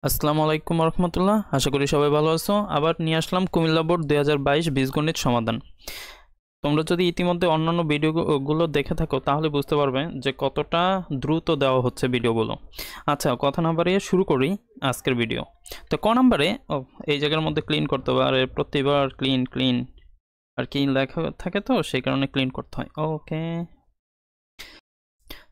আসসালামু আলাইকুম রহমতুল্লাহ। আশা করি সবাই ভালো আছো। আবার নিয়ে আসলাম কুমিল্লা বোর্ড 2022 বীজগণিত সমাধান। তোমরা যদি ইতিমধ্যে অন্যান্য ভিডিওগুলো দেখে থাকো তাহলে বুঝতে পারবে যে কতটা দ্রুত দেওয়া হচ্ছে ভিডিওগুলো। আচ্ছা, কথা না বাড়িয়ে শুরু করি আজকের ভিডিও। তো ক নাম্বারে এই জায়গার মধ্যে ক্লিন করতে হবে, আর প্রতিবার ক্লিন ক্লিন আর কি লেখা থাকে, তো সেই কারণে ক্লিন করতে হয়। ওকে,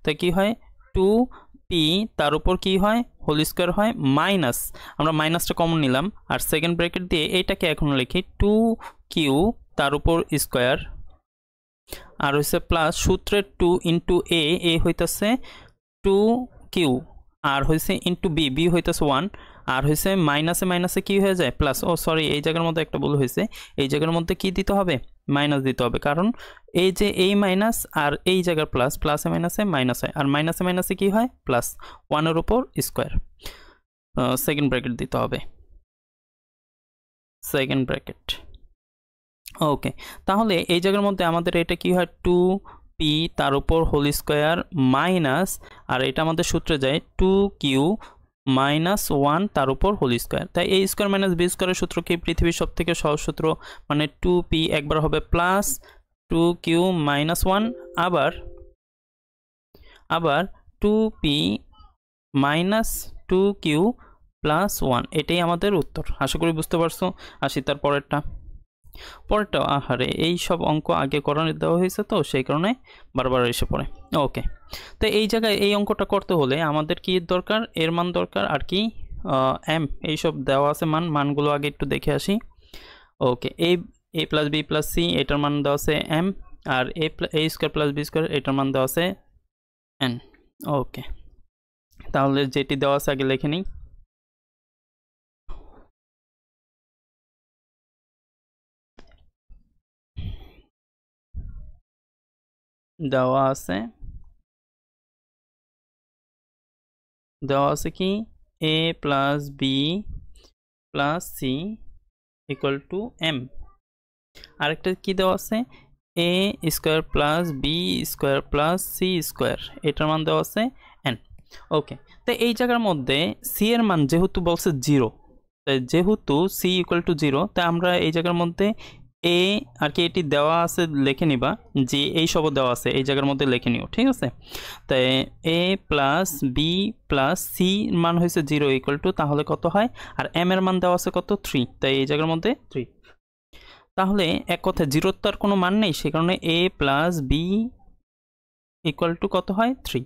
তো কি হয়, 2p তার উপর কি হয়, হোল স্কোয়ার হয়, মাইনাস, আমরা মাইনাসটা কমন নিলাম আর সেকেন্ড ব্র্যাকেট দিয়ে এইটাকে এখন লিখি 2q তার উপর স্কোয়ার, আর হচ্ছে প্লাস সূত্রের 2 ইন্টু এ হইতেছে 2q, আর হয়েছে ইন্টু বি হইতেছে 1, আর হয়েছে মাইনাসে মাইনাসে কি হয়ে যায় প্লাস। ও সরি, এই জায়গার মধ্যে একটা ভুল হয়েছে, এই জায়গার মধ্যে কি দিতে হবে, মাইনাস দিতে হবে, কারণ এই যে এই মাইনাস আর এই জায়গার প্লাস, প্লাসে মাইনাসে মাইনাস হয়, আর মাইনাসে মাইনাসে কি হয় প্লাস, 1-এর উপর স্কোয়ার, সেকেন্ড ব্র্যাকেট দিতে হবে, সেকেন্ড ব্র্যাকেট। ওকে, তাহলে এই জায়গার মধ্যে আমাদের এটা কি হয়, 2p তার উপর হোল স্কোয়ার মাইনাস, আর এটা আমাদের সূত্রে যায় 2q মাইনাস 1 তার উপর হোল স্কোয়ার। তাই এই স্কোয়ার মাইনাস বি স্কোয়ারের সূত্র কি পৃথিবীর সব থেকে সহজ সূত্র, মানে 2p একবার হবে প্লাস 2q মাইনাস 1, আবার 2p মাইনাস 2q প্লাস 1, এটাই আমাদের উত্তর। আশা করি বুঝতে পারছো। আসি তার পরেরটা। আহারে, এই সব অঙ্ক আগে করানো দেওয়া হয়েছে, তো সেই কারণে বারবার এসে পড়ে। ওকে, তো এই জায়গায় এই অঙ্কটা করতে হলে আমাদের কি দরকার, এর মান দরকার, আর কি এম, এইসব দেওয়া আছে মানগুলো আগে একটু দেখে আসি। ওকে, এ প্লাস বি প্লাস সি এটার মান দেওয়া আছে এম, আর এ স্কোয়ার প্লাস বি স্কোয়ার এটার মান দেওয়া আছে এন। ওকে, তাহলে যেটি দেওয়া আছে আগে লিখে নিই। দেওয়া আছে কি, A plus B plus C equal to M, আরেকটা কি দেওয়া আছে, A square plus B square plus C square এটার মান দেওয়া আছে এন। ওকে, তো এই জায়গার মধ্যে সি এর মান যেহেতু বলছে 0, তাই যেহেতু সি ইকুয়াল টু 0, তাই আমরা এই জায়গার মধ্যে এ আর কি এটি দেওয়া আছে লিখে নিবা, যে এই সব দেওয়া আছে এই জায়গার মধ্যে লিখে নিও, ঠিক আছে। তাই এ প্লাস বি প্লাস সি মান হয়েছে 0 ইকুয়াল টু, তাহলে কত হয়, আর এম এর মান দেওয়া আছে কত 3, তাই এই জায়গার মধ্যে 3। তাহলে এক কথায় জিরোর তো আর কোনো মান নেই, সে কারণে এ প্লাস বি ইকুয়াল টু কত হয় 3।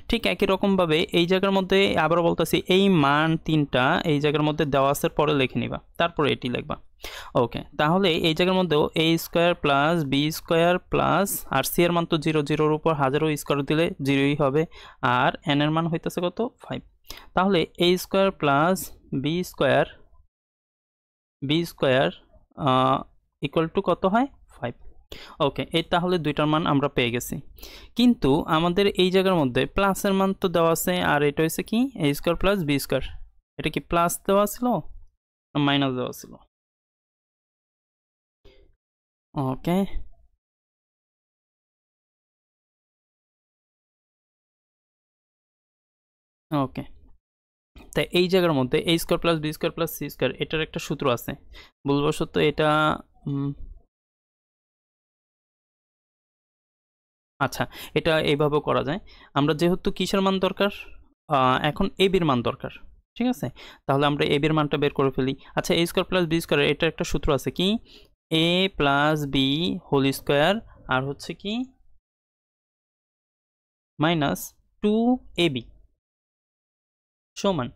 ঠিক একই রকমভাবে এই জায়গার মধ্যে আবারও বলতেছি, এই মান তিনটা এই জায়গার মধ্যে দেওয়া আছে পরে লিখে নিবা, তারপরে এটি লিখবা। ওকে, তাহলে এই জায়গার মধ্যেও A square plus B square plus, আর সি এর মান তো 0, 0-এর উপর 1000 স্কোয়ার দিলে 0ই হবে, আর এন এর মান হইতেছে কত 5। তাহলে a square plus B square equal to কত হয় 5। ওকে, এই তাহলে দুইটার মান আমরা পেয়ে গেছি, কিন্তু আমাদের এই জায়গার মধ্যে প্লাসের মান তো দেওয়া আছে, আর এটা হচ্ছে কি এ স্কোয়ার প্লাস বি স্কোয়ার, এটা কি প্লাস দেওয়া ছিল মাইনাস দেওয়া ছিল? ওকে, ওকে, তাই এই জায়গার মধ্যে a square plus B square plus C square এটার একটা সূত্র আছে, ভুলবশত এটা আচ্ছা, এটা এইভাবে করা যায়। আমরা যেহেতু কিসের মান দরকার, এখন এ বির মান দরকার, ঠিক আছে, তাহলে আমরা এ বির মানটা বের করে ফেলি। আচ্ছা, এ স্কোয়ার প্লাস বি স্কোয়ার এটার একটা সূত্র আছে কি, A plus b whole square, আর হচ্ছে কি মাইনাস 2ab সমান,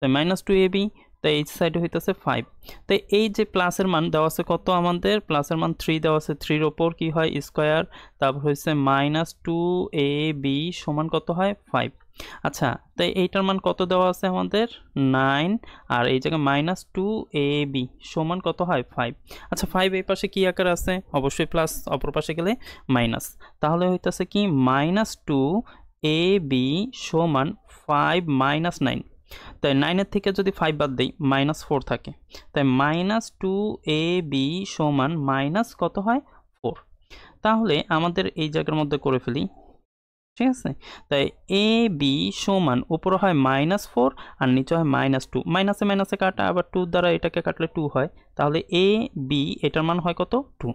তাই মাইনাস 2ab, তাই এই সাইডে হইতেছে 5। তাই এই যে প্লাসের মান দেওয়া আছে কত, আমাদের প্লাসের মান 3 দেওয়া আছে, 3-এর ওপর কি হয় স্কোয়ার, তারপর হচ্ছে মাইনাস 2ab সমান কত হয় 5। আচ্ছা, তাই এইটার মান কত দেওয়া আছে আমাদের 9, আর এই জায়গায় মাইনাস 2ab সমান কত হয় 5। আচ্ছা, 5 এই পাশে কি আকার আছে, অবশ্যই প্লাস, অপর পাশে গেলে মাইনাস, তাহলে হইতেছে কি মাইনাস 2ab সমান 5 মাইনাস 9, তাই 9-এর থেকে যদি 5 বাদ দেই মাইনাস 4 থাকে, তাই মাইনাস 2ab সমান মাইনাস কত হয় 4। তাহলে আমাদের এই জায়গার মধ্যে করে ফেলি, ঠিক আছে। তাই এ বি সমান উপরে হয় -4 আর নিচে হয় -2, মাইনাসে মাইনাসে কাটা, আবার 2 দ্বারা এটাকে কাটলে 2 হয়, তাহলে এ বি এটার মান হয় কত 2।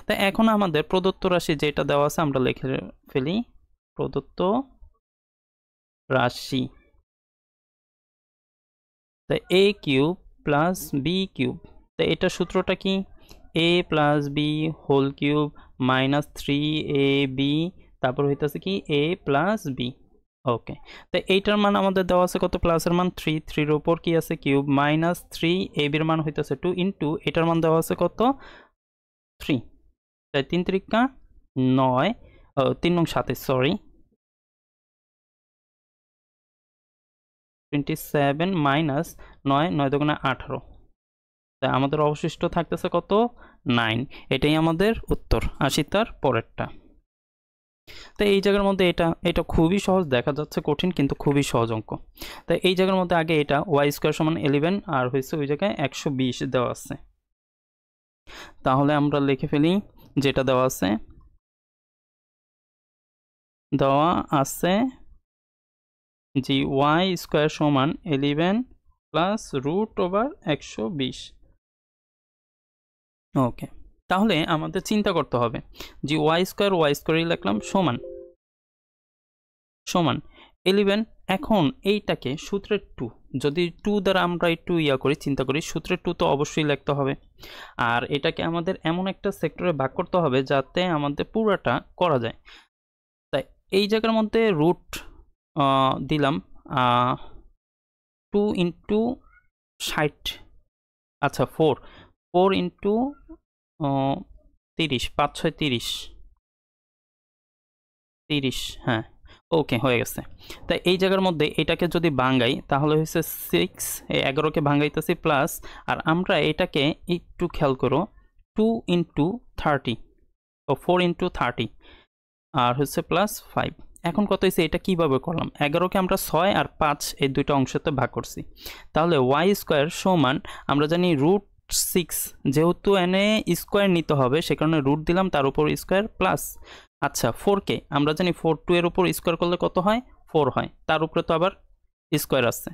তাই এখন আমাদের প্রদত্ত রাশি যেটা দেওয়া আছে আমরা লিখে ফেলি, প্রদত্ত রাশি তাই a cube plus b cube, তাই এটা সূত্রটা কি, a plus b whole cube minus 3ab, তারপর হইতেছে কি a প্লাস বি। ওকে, তাই এইটার মান আমাদের দেওয়া আছে কত, প্লাসের মান 3, 3 এর উপর কি আছে কিউব, মাইনাস 3ab এর মান হইতেছে 2 ইন্টু এটার মান দেওয়া আছে কত 3, তাই 3 3 9, 3 নং 27, সরি 27 মাইনাস 9, 9 দুগুণে 18, তাই আমাদের অবশিষ্ট থাকতেছে কত 9। এটাই আমাদের উত্তর। আসি তার পরেরটা। তো এই জায়গার মধ্যে এটা খুবই সহজ, দেখা যাচ্ছে কঠিন কিন্তু খুবই সহজ অঙ্ক। তাই এই জায়গার মধ্যে আগে এটা ওয়াই স্কোয়ার সমান 11 আর হয়েছে ওই জায়গায় 120 দেওয়া আছে, তাহলে আমরা লিখে ফেলি যেটা দেওয়া আছে, দেওয়া আছে জি ওয়াই স্কোয়ার সমান 11 প্লাস রুট ওভার 120। ওকে, তাহলে আমাদের চিন্তা করতে হবে যে ওয়াই স্কোয়ারই লিখলাম সমান সমান 11। এখন এইটাকে সূত্রের 2, যদি 2 দ্বারা আমরা একটু করি, চিন্তা করি, সূত্রের 2 তো অবশ্যই লিখতে হবে, আর এটাকে আমাদের এমন একটা সেক্টরে ভাগ করতে হবে যাতে আমাদের পুরোটা করা যায়। তাই এই জায়গার মধ্যে রুট দিলাম 2 ইন্টু 60, আচ্ছা 4 ইন্টু 30, 5 6 30, হ্যাঁ ওকে হয়ে গেছে। তাই এই জায়গার মধ্যে এটাকে যদি ভাঙাই তাহলে হচ্ছে 6, 11কে ভাঙাইতেছি প্লাস, আর আমরা এটাকে একটু খেয়াল করো 2 ইন্টু 30 ও 4 ইন্টু 30 আর হচ্ছে প্লাস 5। এখন কত হয়েছে, এটা কিভাবে করলাম, 11কে আমরা 6 আর 5 এই দুইটা অংশতে ভাগ করছি, তাহলে ওয়াই স্কোয়ার সমান আমরা জানি √6, যেহেতু এনে স্কোয়ার নিতে হবে সে কারণে রুট দিলাম, তার উপর স্কোয়ার প্লাস, আচ্ছা 4কে আমরা জানি 4 2 এর উপর স্কোয়ার করলে কত হয় 4 হয়, তার উপরে তো আবার স্কোয়ার আছে,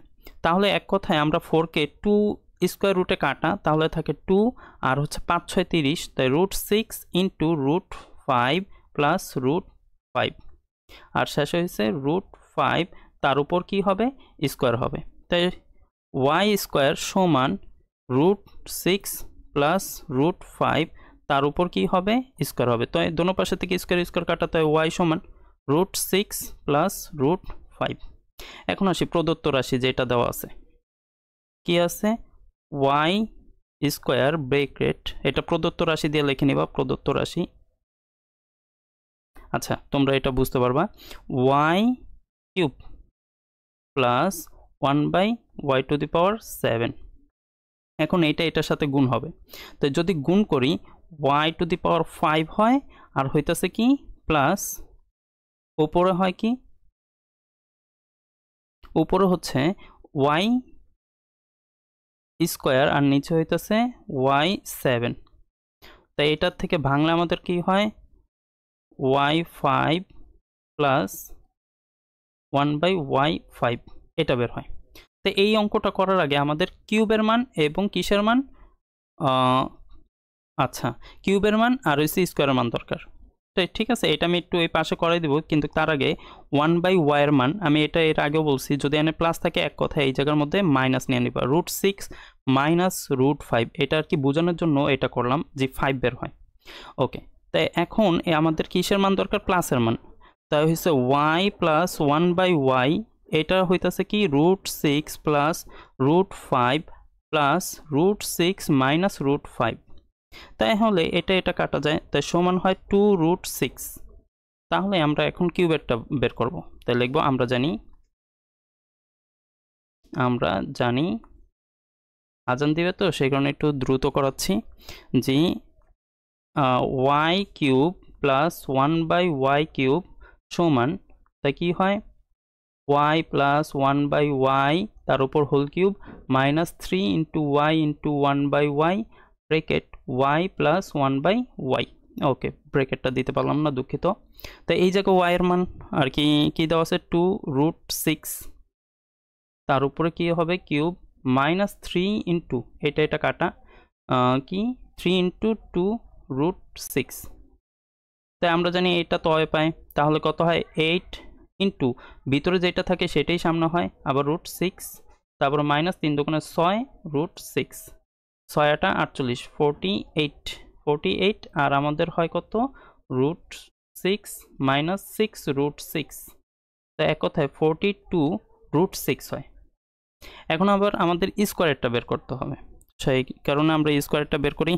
তাহলে এক কথায় আমরা 4কে 2 স্কোয়ার রুটে কাটা, তাহলে থাকে 2 আর হচ্ছে 5 6 30, তাই √6 ইন্টু √5 প্লাস √5 আর শেষ হয়েছে √5, তার উপর কি হবে স্কোয়ার হবে, তাই ওয়াই স্কোয়ার সমান √6 প্লাস √5 তার উপর কি হবে স্কোয়ার হবে, তো দোনো পাশে থেকে স্কোয়ার কাটা, তাই ওয়াই সমান √6 প্লাস √5। এখন আসি প্রদত্ত রাশি যেটা দেওয়া আছে, কি আছে ওয়াই স্কোয়ার ব্রেকেট, এটা প্রদত্ত রাশি দিয়ে লিখে নিবা, প্রদত্ত রাশি, আচ্ছা তোমরা এটা বুঝতে পারবা, ওয়াই কিউব প্লাস 1/y⁻7। এখন এটার সাথে গুণ হবে, তো যদি গুণ করি y⁵ হয় আর হইতাছে কি প্লাস, উপরে হয় কি, উপরে হচ্ছে ওয়াই স্কোয়ার আর নিচে হইতাছে y7, তাই এটার থেকে ভাঙলে আমাদের কি হয় y5 প্লাস 1/y5 এটা বের হয়। তো এই অঙ্কটা করার আগে আমাদের কিউবের মান এবং কিসের মান, আচ্ছা কিউবের মান আর হচ্ছে স্কোয়ারের মান দরকার, তো ঠিক আছে এটা আমি একটু এই পাশে করাই দেবো, কিন্তু তার আগে 1/y এর মান, আমি এটা এর আগেও বলছি যদি এনে প্লাস থাকে এক কথা এই জায়গার মধ্যে মাইনাস নিয়ে নিবা, √6 মাইনাস √5, এটা আর কি বোঝানোর জন্য এটা করলাম যে 5 বের হয়। ওকে, তাই এখন আমাদের কিসের মান দরকার, প্লাসের মান, তাই হচ্ছে y প্লাস 1/y, এটা হইতাছে কি √6 প্লাস √5 প্লাস √6 মাইনাস √5, তাই হলে এটা কাটা যায়, তাই সমান হয় 2√6। তাহলে আমরা এখন কিউবেরটা বের করব, তাই লিখবো আমরা জানি আজান দিবে তো সেই কারণে একটু দ্রুত করাচ্ছি, যে ওয়াই কিউব প্লাস 1/y³ সমান, তাই কি হয় y প্লাস 1/y তার উপর whole cube minus 3 into y into 1/y bracket y plus 1/y। Okay, ব্র্যাকেটটা দিতে পারলাম না, দুঃখিত। তো এই জায়গায় y এর মান আর কি দেওয়া আছে 2√6, তার উপরে কি হবে কিউব -3 ইন্টু এটা কাটা কি 3 ইন্টু 2√6। তাই আমরা জানি এটা তো হয় পাই, তাহলে কত হয় 8 ইন্টু ভিতরে যেটা থাকে সেটাই সামনে হয়, আবার √6, তারপর -3 দুগুণে 6√6, 6 8 48, 48 আর আমাদের হয় কত √6 - 6√6, তাই এক কথায় 42√6 হয়। এখন আবার আমাদের স্কোয়ারটা বের করতে হবে, সেই কারণে আমরা স্কোয়ারটা বের করি।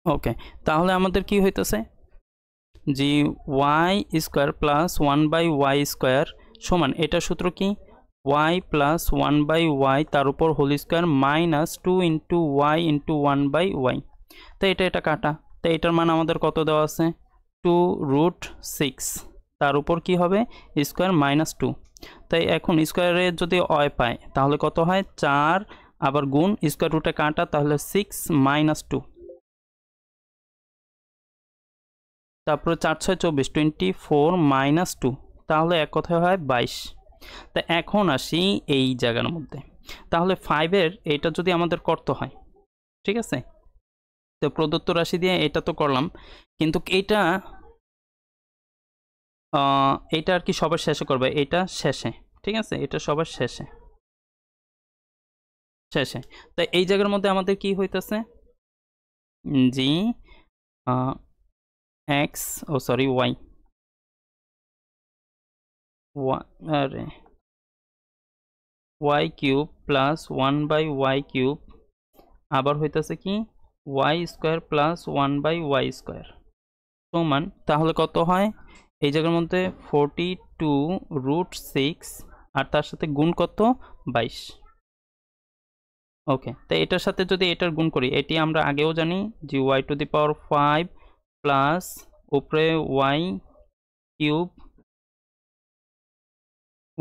ওকে, তাহলে আমাদের কি হইতেছে যে y² প্লাস 1/y² সমান, এটা সূত্র কি y প্লাস 1/y তার উপর whole square minus 2 into y into 1/y। তো এটা কাটা, তো এটার মান আমাদের কত দেওয়া আছে 2√6, তার উপর কি হবে স্কোয়ার -2। তাই এখন স্কোয়ারে যদি অয় পায় তাহলে কত হয় 4, আবার গুণ স্কোয়ার রুটে কাটা, তাহলে 6 - 2, তারপরে 4 6 24, 24 - 2, তাহলে এক কথায় হয় 22। তা এখন আসি এই জায়গার মধ্যে, তাহলে 5-এর এটা যদি আমাদের করতে হয়, ঠিক আছে, তো প্রদত্ত রাশি দিয়ে এটা তো করলাম, কিন্তু এটা আর কি সবার শেষে করবে, এটা শেষে, ঠিক আছে, এটা সবার শেষে। তাই এই জায়গার মধ্যে আমাদের কি হইতেছে জি x y আরে y³ প্লাস 1/y³ আবার হইতেছে কি y² প্লাস 1/y² সমান, তাহলে কত হয় এই জায়গার মধ্যে 42√6 আর তার সাথে গুণ কত 22। ওকে, তাই এটার সাথে যদি এটার গুণ করি, এটি আমরা আগেও জানি যে y⁵ প্লাস উপরে y³ y²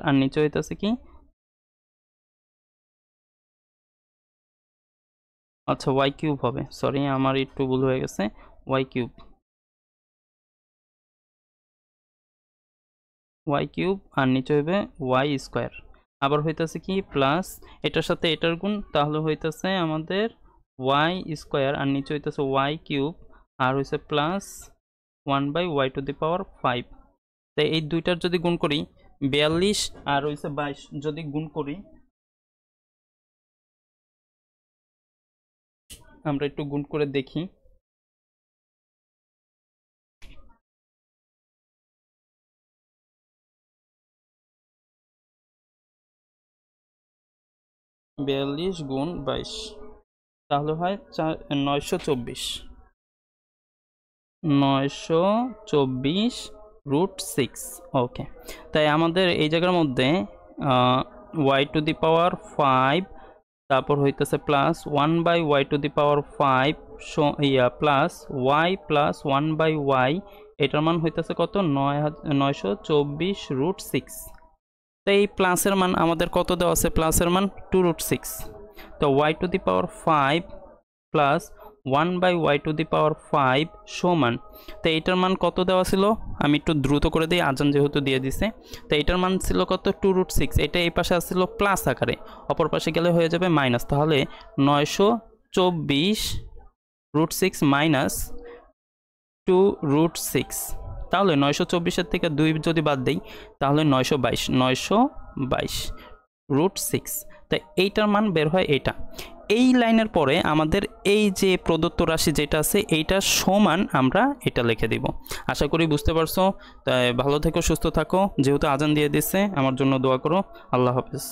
আর নিচে হইতেছে কি আচ্ছা y³ হবে, সরি আমার একটু ভুল হয়ে গেছে, y³ আর নিচে হইবে y², আবার হইতেছে কি প্লাস এটার সাথে এটার গুণ, তাহলে হইতেছে আমাদের y² আর নিচে হইতেছে y³ আর হইছে প্লাস 1/y⁵। তাই এই দুইটার যদি গুণ করি 42 আর হইছে 22 যদি গুণ করি, আমরা একটু গুণ করে দেখি, বিয়াল্লিশ গুণ 22 তাহলে হয় 924√6। ওকে, তাই আমাদের এই জায়গার মধ্যে y⁵, তারপর হইতেছে plus 1/y⁵ plus y plus 1/y, এটার মান হইতেছে কত 924√6। তো এই প্লাসের মান আমাদের কত দেওয়া আছে, প্লাসের মান 2√6, তো y⁵ প্লাস 1/y⁵ সমান, তো এইটার মান কত দেওয়া ছিল, আমি একটু দ্রুত করে দিই আজান যেহেতু দিয়ে দিছে। তো এইটার মান ছিল কত 2√6, এটা এই পাশে আসছিল প্লাস আকারে, অপর পাশে গেলে হয়ে যাবে মাইনাস, তাহলে 924√6 মাইনাস 2√6, তাহলে 924-এর থেকে 2 যদি বাদ দেই তাহলে 922√6। তাই এইটার মান বের হয় এটা। এই লাইনের পরে আমাদের এই যে প্রদত্ত রাশি যেটা আছে এইটা সমান আমরা এটা লিখে দিব। আশা করি বুঝতে পারছো। তাই ভালো থেকো, সুস্থ থাকো, যেহেতু আজান দিয়ে দিচ্ছে আমার জন্য দোয়া করো। আল্লাহ হাফেজ।